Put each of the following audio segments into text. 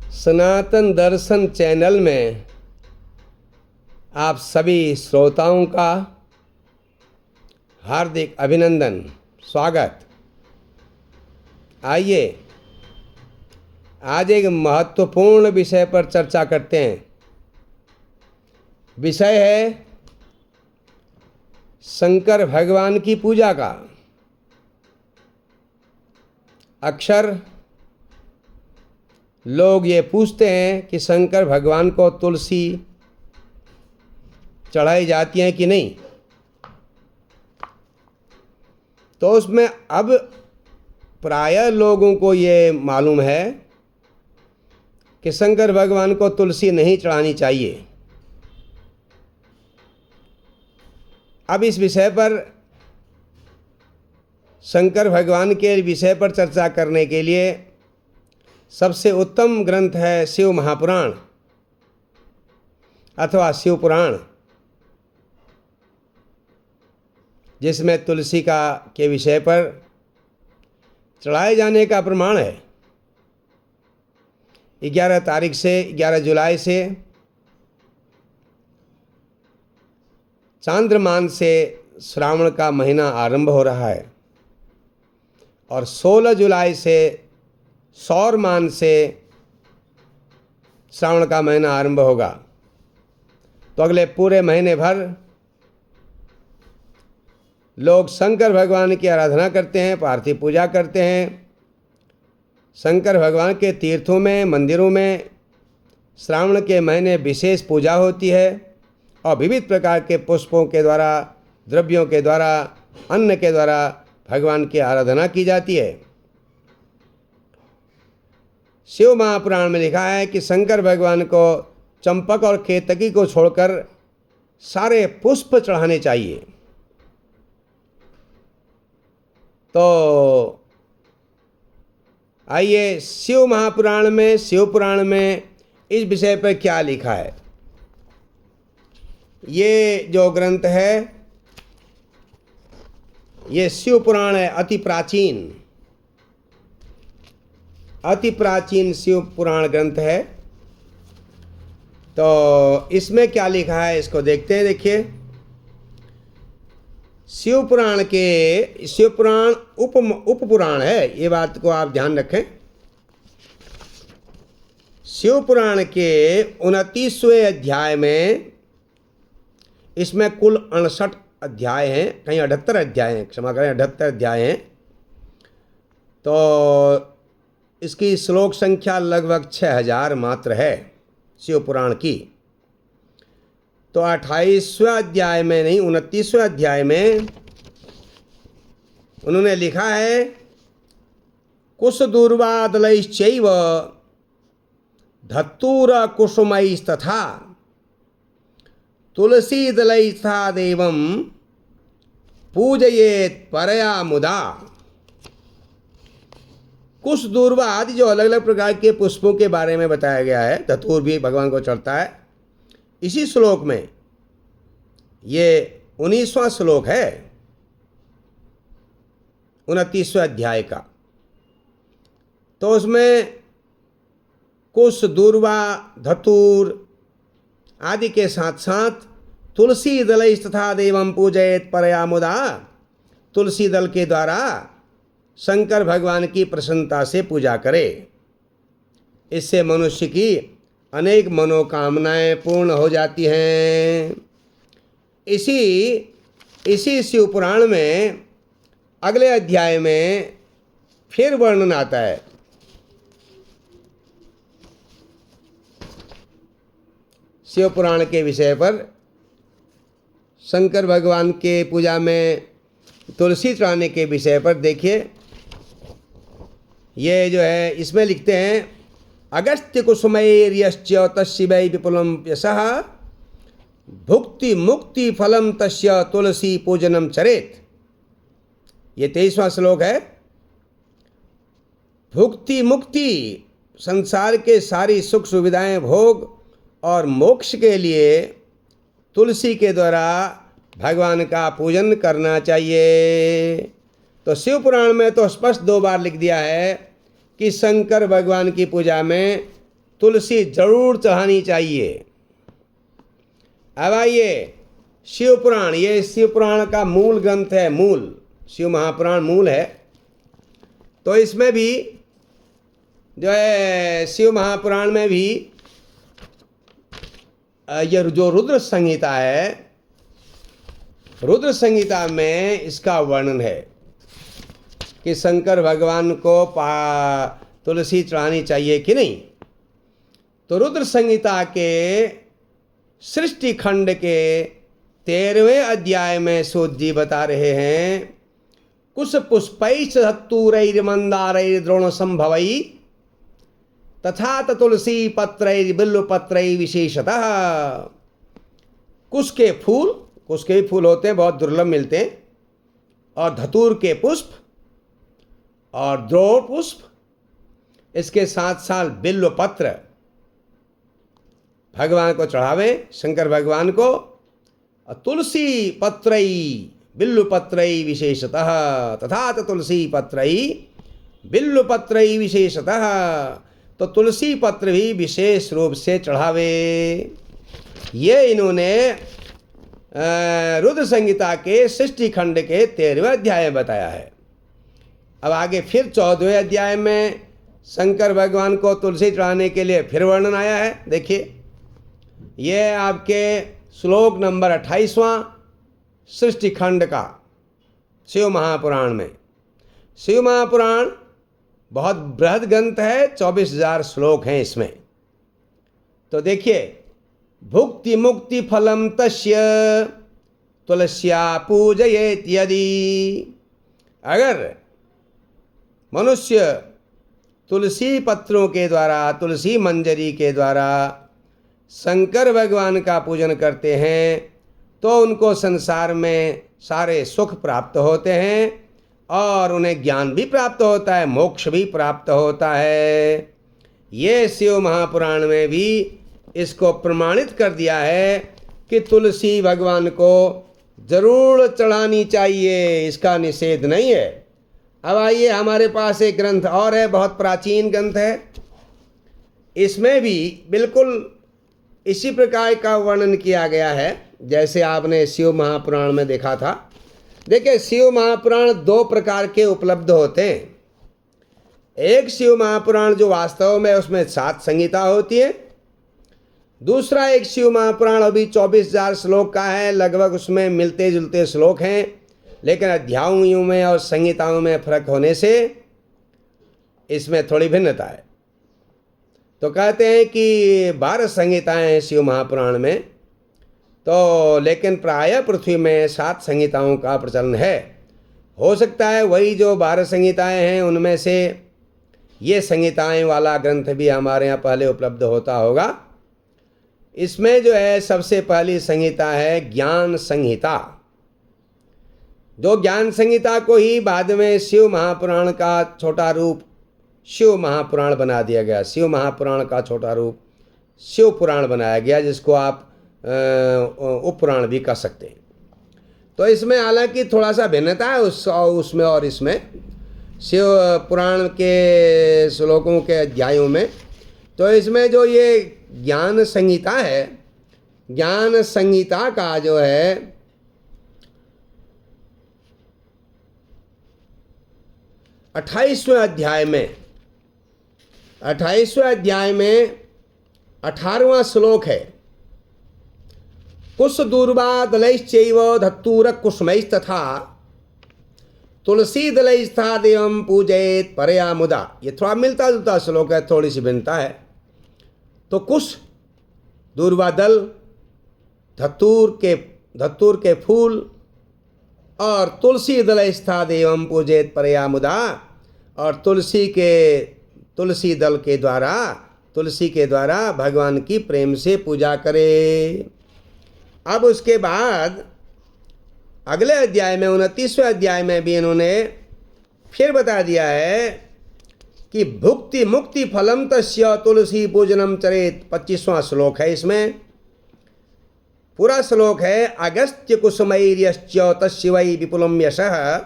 सनातन दर्शन channel में आप सभी श्रोताओं का हार्दिक अभिनंदन, स्वागत। आइए आज एक महत्वपूर्ण विषय पर चर्चा करते हैं। विषय है शंकर भगवान की पूजा का। अक्सर लोग ये पूछते हैं कि शंकर भगवान को तुलसी चढ़ाई जाती है कि नहीं। तो उसमें अब प्रायः लोगों को ये मालूम है कि शंकर भगवान को तुलसी नहीं चढ़ानी चाहिए। अब इस विषय पर, शंकर भगवान के विषय पर चर्चा करने के लिए सबसे उत्तम ग्रंथ है शिव महापुराण अथवा शिव पुराण, जिसमें तुलसी के विषय पर चढ़ाए जाने का प्रमाण है। 11 जुलाई से चांद्रमान से श्रावण का महीना आरंभ हो रहा है और 16 जुलाई से सौरमान से श्रावण का महीना आरंभ होगा। तो अगले पूरे महीने भर लोग शंकर भगवान की आराधना करते हैं, पार्थिव पूजा करते हैं। शंकर भगवान के तीर्थों में, मंदिरों में श्रावण के महीने विशेष पूजा होती है और विविध प्रकार के पुष्पों के द्वारा, द्रव्यों के द्वारा, अन्न के द्वारा भगवान की आराधना की जाती है। शिव महापुराण में लिखा है कि शंकर भगवान को चंपक और केतकी को छोड़कर सारे पुष्प चढ़ाने चाहिए। तो आइए शिव महापुराण में, शिव पुराण में इस विषय पर क्या लिखा है। ये जो ग्रंथ है, ये शिव पुराण है, अति प्राचीन शिव पुराण ग्रंथ है। तो इसमें क्या लिखा है इसको देखते हैं। देखिए, शिव पुराण उप पुराण है, ये बात को आप ध्यान रखें। शिव पुराण के 29वें अध्याय में, इसमें कुल 68 अध्याय हैं, कहीं 78 अध्याय हैं, क्षमा करें 78 अध्याय हैं। तो इसकी श्लोक संख्या लगभग 6000 मात्र है शिव पुराण की। तो 28वें अध्याय में नहीं, 29वें अध्याय में उन्होंने लिखा है, कुशदूर्वादलैश्चैव धत्तूर कुसुमैस्तथा तुलसीदलैस्तथा देवं पूजयेत् परया मुदा। कुश दूर्वा आदि जो अलग अलग प्रकार के पुष्पों के बारे में बताया गया है, धतूर भी भगवान को चढ़ता है। इसी श्लोक में, ये 19वां श्लोक है 29वें अध्याय का। तो उसमें कुश, दूर्वा, धतूर आदि के साथ साथ तुलसी दल तथा देवम पूजयेत् परया मुदा, तुलसी दल के द्वारा शंकर भगवान की प्रसन्नता से पूजा करे। इससे मनुष्य की अनेक मनोकामनाएं पूर्ण हो जाती हैं। इसी शिव पुराण में अगले अध्याय में फिर वर्णन आता है। शिव पुराण के विषय पर शंकर भगवान के पूजा में तुलसी चढ़ाने के विषय पर देखिए, ये जो है इसमें लिखते हैं, अगस्त्य कुसुमैर्यश्च तस्य वै विपुलं यशः भुक्ति मुक्ति फलम तस्य तुलसी पूजनम चरेत। ये 23वां श्लोक है। भुक्ति मुक्ति, संसार के सारी सुख सुविधाएं, भोग और मोक्ष के लिए तुलसी के द्वारा भगवान का पूजन करना चाहिए। तो शिव पुराण में तो स्पष्ट 2 बार लिख दिया है कि शंकर भगवान की पूजा में तुलसी जरूर चढ़ानी चाहिए। अब आइए शिव पुराण, ये शिव पुराण का मूल ग्रंथ है, मूल शिव महापुराण मूल है। तो इसमें भी जो है शिव महापुराण में भी ये जो रुद्र संहिता है, रुद्र संहिता में इसका वर्णन है कि शंकर भगवान को तुलसी चढ़ानी चाहिए कि नहीं। तो रुद्र संहिता के सृष्टि खंड के 13वें अध्याय में सूत जी बता रहे हैं, कुश पुष्पैश्च धत्तूरैर्मन्दारैर् द्रोण संभवै तथा तुलसी पत्रैर् बिल्व पत्रैर् विशेषतः। कुश के फूल, कुश के भी फूल होते हैं, बहुत दुर्लभ मिलते हैं, और धतूर के पुष्प और द्रोण पुष्प, इसके साथ साथ बिल्व पत्र भगवान को चढ़ावे, शंकर भगवान को। और तुलसी पत्रई बिल्व पत्रई विशेषतः तथा तुलसी पत्रई बिल्व पत्रई विशेषतः। तो तुलसी पत्र भी विशेष रूप से चढ़ावे। ये इन्होंने रुद्र संहिता के सृष्टि खंड के 13वें अध्याय में बताया है। अब आगे फिर 14वें अध्याय में शंकर भगवान को तुलसी चढ़ाने के लिए फिर वर्णन आया है। देखिए, ये आपके श्लोक नंबर 28वां सृष्टि खंड का शिव महापुराण में। शिव महापुराण बहुत बृहद ग्रंथ है, 24,000 श्लोक हैं इसमें। तो देखिए, भुक्ति मुक्ति फलम तस्य तुलस्या पूजयेत यदि। अगर मनुष्य तुलसी पत्रों के द्वारा, तुलसी मंजरी के द्वारा शंकर भगवान का पूजन करते हैं तो उनको संसार में सारे सुख प्राप्त होते हैं और उन्हें ज्ञान भी प्राप्त होता है, मोक्ष भी प्राप्त होता है। ये शिव महापुराण में भी इसको प्रमाणित कर दिया है कि तुलसी भगवान को जरूर चढ़ानी चाहिए, इसका निषेध नहीं है। अब आइए, हमारे पास एक ग्रंथ और है, बहुत प्राचीन ग्रंथ है। इसमें भी बिल्कुल इसी प्रकार का वर्णन किया गया है जैसे आपने शिव महापुराण में देखा था। देखिए, शिव महापुराण 2 प्रकार के उपलब्ध होते हैं। एक शिव महापुराण जो वास्तव में उसमें 7 संहिता होती है। दूसरा एक शिव महापुराण अभी 24,000 श्लोक का है, लगभग उसमें मिलते जुलते श्लोक हैं, लेकिन अध्यायों में और संहिताओं में फर्क होने से इसमें थोड़ी भिन्नता है। तो कहते हैं कि 12 संहिताएं हैं शिव महापुराण में, तो लेकिन प्रायः पृथ्वी में 7 संहिताओं का प्रचलन है। हो सकता है वही जो 12 संहिताएं हैं उनमें से ये संहिताएं वाला ग्रंथ भी हमारे यहाँ पहले उपलब्ध होता होगा। इसमें जो है सबसे पहली संहिता है ज्ञान संहिता, जो ज्ञान संहिता को ही बाद में शिव महापुराण का छोटा रूप शिव महापुराण बना दिया गया। शिव महापुराण का छोटा रूप शिव पुराण बनाया गया, जिसको आप उपपुराण भी कह सकते हैं। तो इसमें हालांकि थोड़ा सा भिन्नता है उसमें और इसमें, शिव पुराण के श्लोकों के अध्यायों में। तो इसमें जो ये ज्ञान संहिता है, ज्ञान संहिता का जो है 28वें अध्याय में 18वां श्लोक है, कुश दूर्वा दलैश्चैव धत्तूर कुसुमैस्तथा तुलसी दलैस्था देवं पूजयेत परया मुदा। ये थोड़ा मिलता जुलता श्लोक है, थोड़ी सी भिन्नता है। तो कुश, दूर्वा दल, धत्तूर के फूल और तुलसी दलैस्था देवं पूजयेत परया मुदा, और तुलसी दल के द्वारा, तुलसी के द्वारा भगवान की प्रेम से पूजा करे। अब उसके बाद अगले अध्याय में 29वें अध्याय में भी इन्होंने फिर बता दिया है कि भुक्ति मुक्ति फलम तस्य तुलसी पूजनम चरेत। 25वां श्लोक है, इसमें पूरा श्लोक है, अगस्त्य कुसुमैर्यश्च तस्य वै विपुलम यशः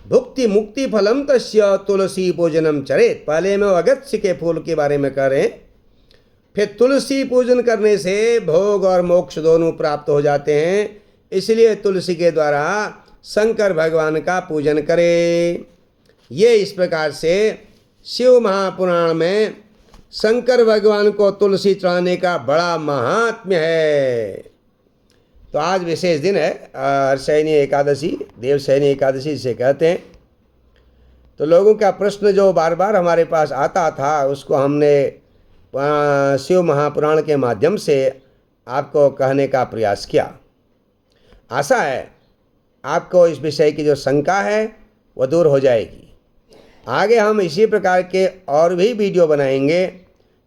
भुक्ति मुक्ति फलम तस्य तुलसी पूजनम चरेत। पहले में अगस्त्य के फूल के बारे में कह रहे हैं फिर तुलसी पूजन करने से भोग और मोक्ष दोनों प्राप्त हो जाते हैं। इसलिए तुलसी के द्वारा शंकर भगवान का पूजन करें। ये इस प्रकार से शिव महापुराण में शंकर भगवान को तुलसी चढ़ाने का बड़ा महात्म्य है। तो आज विशेष दिन है हर्षयनी एकादशी, देवशयनी एकादशी इसे कहते हैं। तो लोगों का प्रश्न जो बार बार हमारे पास आता था उसको हमने शिव महापुराण के माध्यम से आपको कहने का प्रयास किया। आशा है आपको इस विषय की जो शंका है वो दूर हो जाएगी। आगे हम इसी प्रकार के और भी वीडियो बनाएंगे।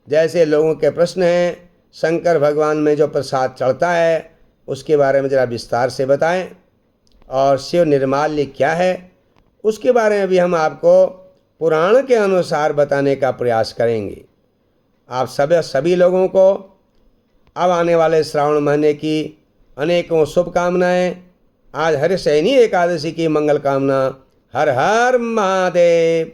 जैसे लोगों के प्रश्न हैं, शंकर भगवान में जो प्रसाद चढ़ता है उसके बारे में ज़रा विस्तार से बताएं, और शिव निर्माल्य क्या है उसके बारे में भी हम आपको पुराण के अनुसार बताने का प्रयास करेंगे। आप सभी लोगों को अब आने वाले श्रावण महीने की अनेकों शुभकामनाएं। आज हर्षयनी एकादशी की मंगल कामना। हर हर महादेव।